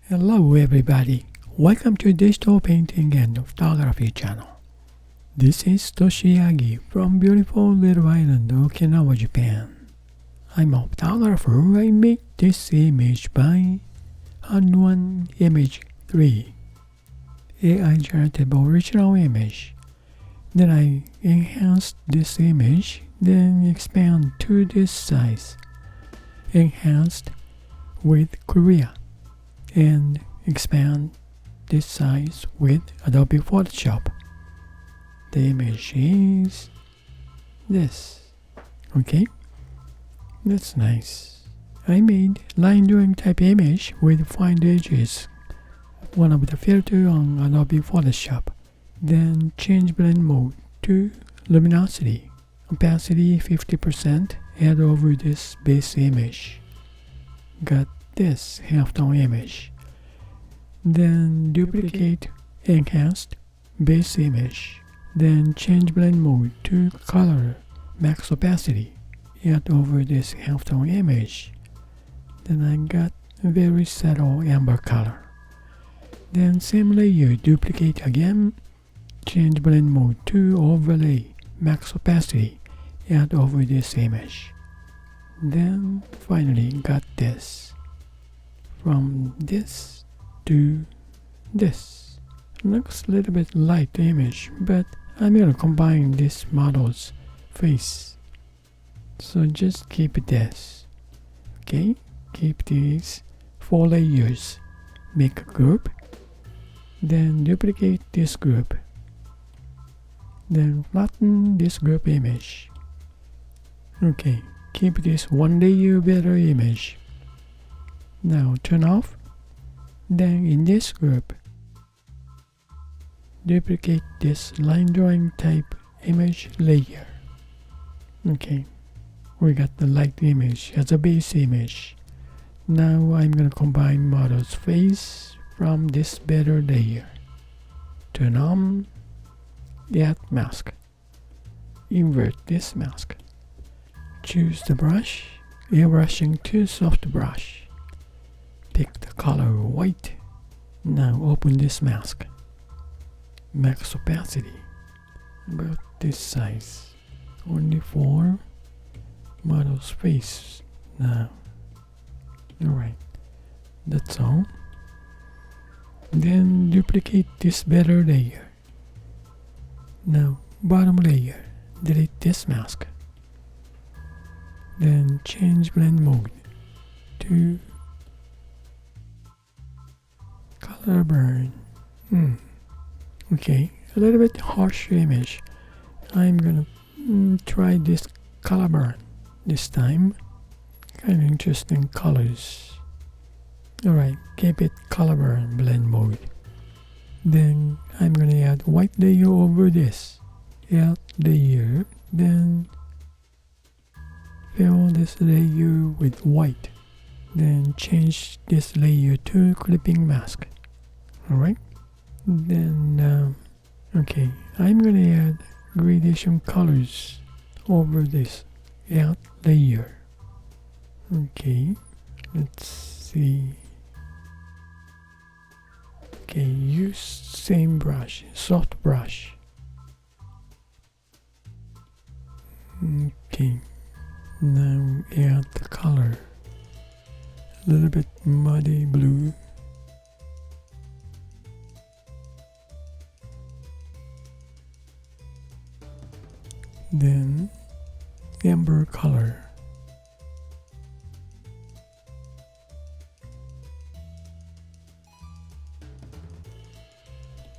Hello everybody, welcome to Digital Painting and Photography channel. This is Toshiaki from beautiful little island Okinawa, Japan. I'm a photographer. I made this image by Hand1 Image 3, AI generated original image. Then I enhanced this image, then expand to this size, enhanced with Korea, and expand this size with Adobe Photoshop. The image is this. Okay, that's nice. I made line drawing type image with fine edges, one of the filter on Adobe Photoshop. Then change blend mode to luminosity, opacity 50%, add over this base image. Got this halftone image. Then duplicate enhanced base image. Then change blend mode to color, max opacity, add over this halftone image. Then I got a very subtle amber color. Then same layer, duplicate again, change blend mode to overlay, max opacity, add over this image. Then finally got this. From this to this. Looks a little bit light image, but I'm gonna combine this model's face. So just keep this. Okay, keep these 4 layers. Make a group. Then duplicate this group. Then flatten this group image. Okay, keep this 1 layer better image. Now turn off. Then in this group, duplicate this line drawing type image layer. Okay, we got the light image as a base image. Now I'm gonna combine model's face from this better layer. Turn on, add mask. Invert this mask. Choose the brush, airbrushing to soft brush. Pick the color white. Now open this mask. Max opacity, about this size. Only for model's face now. Alright, that's all. Then duplicate this better layer. Now bottom layer, delete this mask. Then change blend mode to color burn. Okay, a little bit harsh image. I'm gonna try this color burn this time. Kind of interesting colors. Alright, keep it color burn blend mode. Then I'm gonna add white layer over this. Add layer, then fill this layer with white. Then change this layer to clipping mask. Alright, then okay, I'm gonna add gradation colors over this. Add layer. Okay, let's see. Okay, use same brush, soft brush. Okay, now add the color. A little bit muddy blue. Then amber color.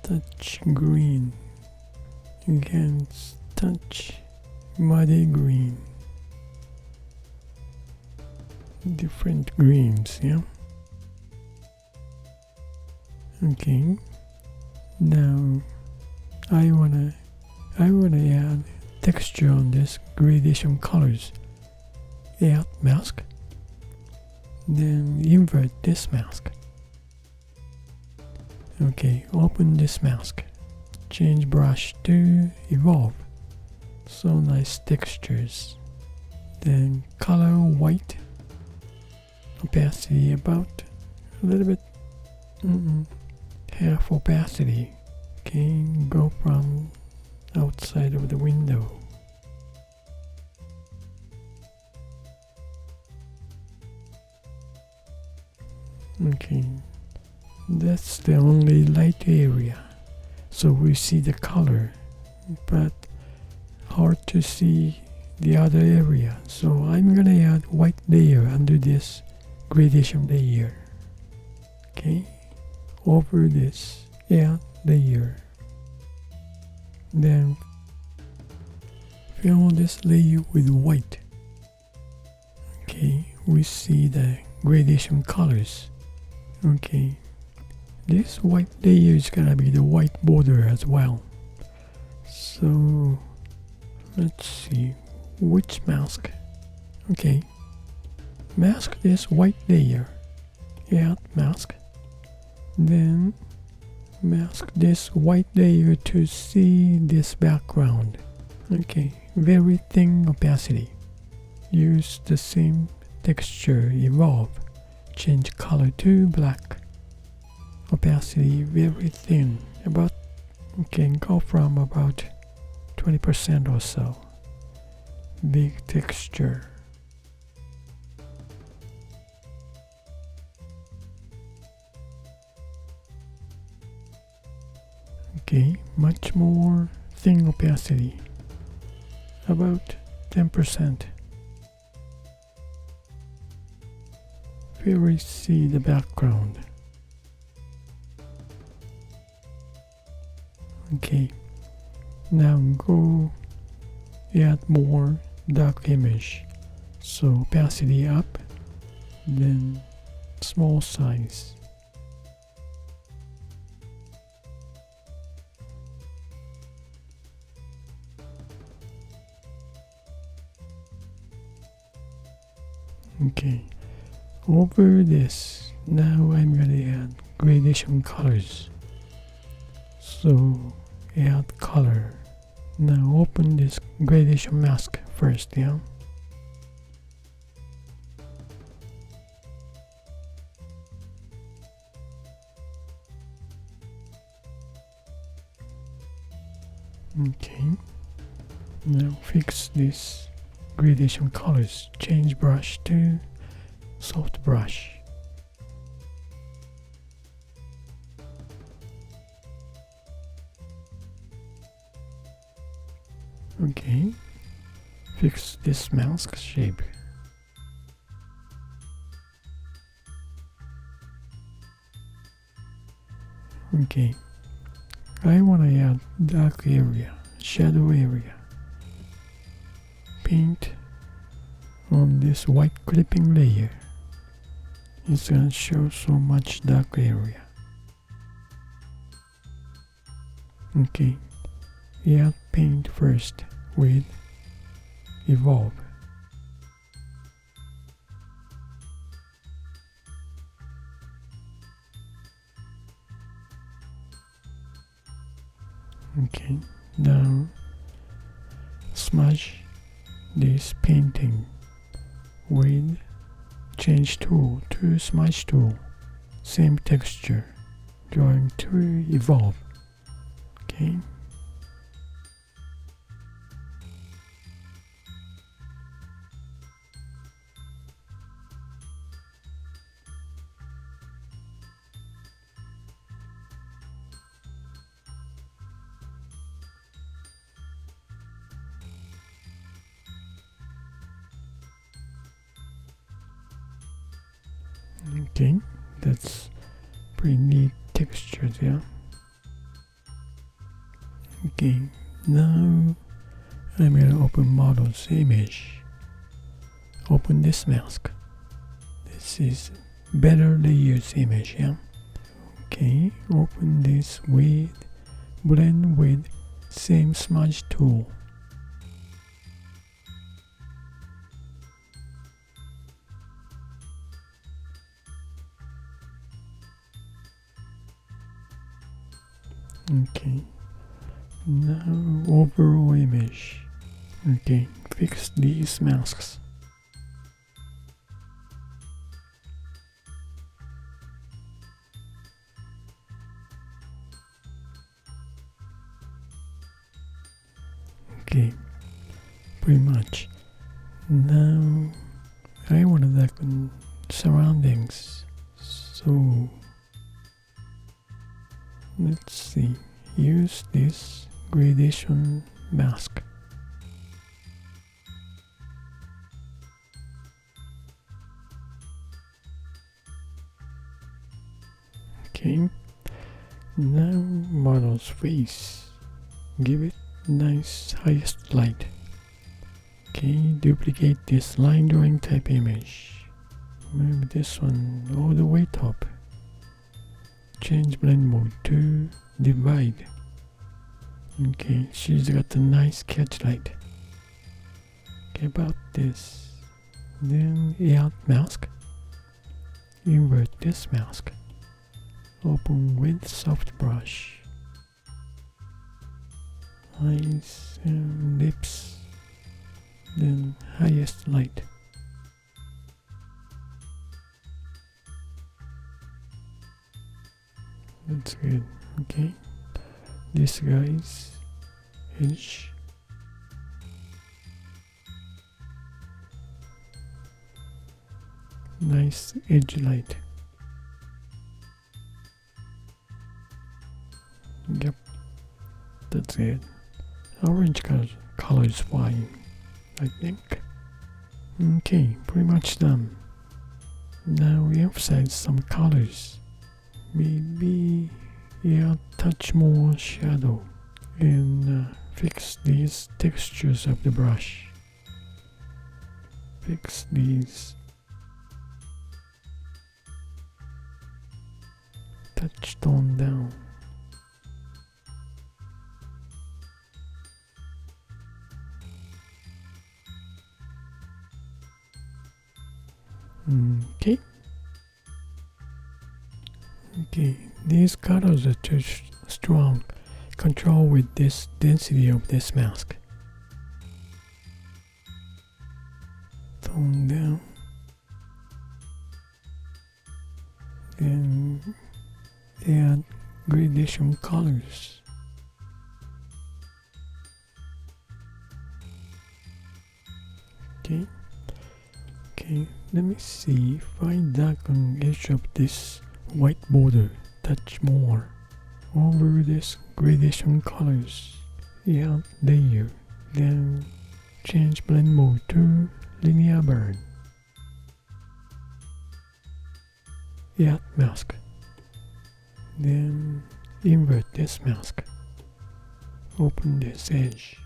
Touch green. Again, touch muddy green. Different greens, yeah? Okay. Now I wanna add texture on this gradation colors. Add mask. Then invert this mask. Okay, open this mask. Change brush to evolve. So nice textures. Then color white. Opacity about a little bit half opacity. Okay, go from outside of the window. Okay, that's the only light area, so we see the color, but hard to see the other area, so I'm gonna add white layer under this gradation layer. Okay, over this add layer, then fill this layer with white. Okay, we see the gradation colors. Okay, this white layer is gonna be the white border as well. So let's see which mask. Okay, mask this white layer, add mask, then mask this white layer to see this background. Okay, very thin opacity. Use the same texture, evolve. Change color to black. Opacity very thin, about, can go from about 20% or so. Big texture. Okay, much more thin opacity, about 10%. Very see the background. Okay, now go add more dark image, so opacity up, then small size. Okay, over this, now I'm gonna add gradation colors. So add color. Now open this gradation mask first, yeah? Okay, now fix this gradation colors. Change brush to soft brush. Okay, fix this mask shape. Okay, I want to add dark area, shadow area. Paint on this white clipping layer. It's gonna show so much dark area. Okay, add paint first with evolve. Okay, now smudge this painting with change tool to smudge tool, same texture, drawing to evolve. Okay. Okay, that's pretty neat texture there. Okay, now I'm gonna open model's image. Open this mask. This is better layers image, yeah? Okay, open this with blend with same smudge tool. Okay, now overall image. Okay, fix these masks. Okay, pretty much. Now I want to darken surroundings. So let's see. Use this gradation mask. Okay, now model's face. Give it nice highest light. Okay, duplicate this line drawing type image. Move this one all the way top. Change blend mode to divide. Okay, she's got a nice catch light. Okay, about this. Then add mask. Invert this mask. Open with soft brush. Eyes and lips. Then highest light. That's good. Okay. This guy's edge. Nice edge light. Yep. That's it. Orange color is fine, I think. Okay, pretty much done. Now we emphasize some colors. Maybe touch more shadow and fix these textures of the brush. Fix these. Touch tone down. Okay. Okay, these colors are too strong. Control with this density of this mask. Tone down. Then add gradation colors. Okay. Okay, let me see if I darken edge of this white border, touch more over this gradation colors. Add layer, then change blend mode to linear burn. Add mask, then invert this mask. Open this edge.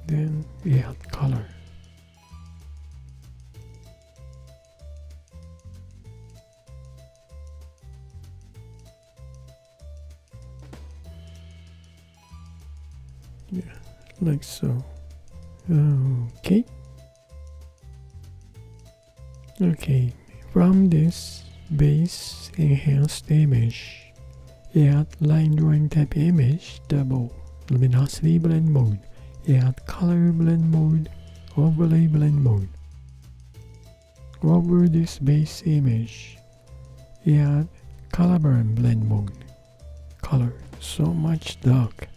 Then add color. Yeah, like so. Okay. Okay, from this base enhanced image, add line drawing type image, double luminosity blend mode. Add color blend mode, overlay blend mode. Over this base image, add color burn blend mode. Color so much dark.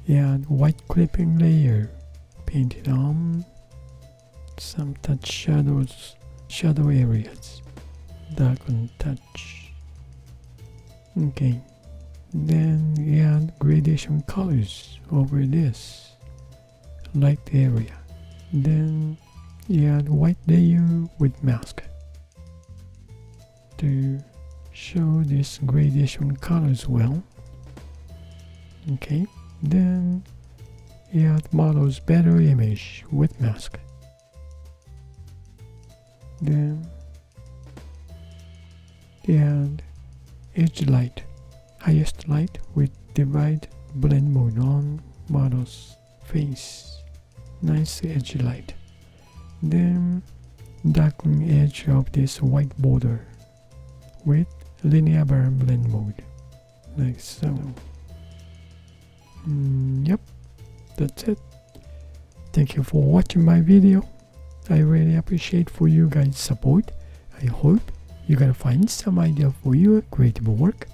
Add white clipping layer. Paint it on. Some touch shadows, shadow areas. Darken touch. Okay. Then add gradation colors over this light area. Then add white layer with mask to show this gradation colors well. Okay, then add model's better image with mask. Then add edge light, highest light with divide blend mode on model's face. Nice edge light. Then darken edge of this white border with linear burn blend mode, like so. Yep, that's it. Thank you for watching my video. I really appreciate for you guys' support. I hope you're gonna find some idea for your creative work.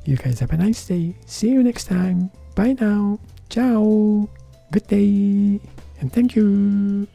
You guys have a nice day. See you next time. Bye now. Ciao. Good day. And thank you.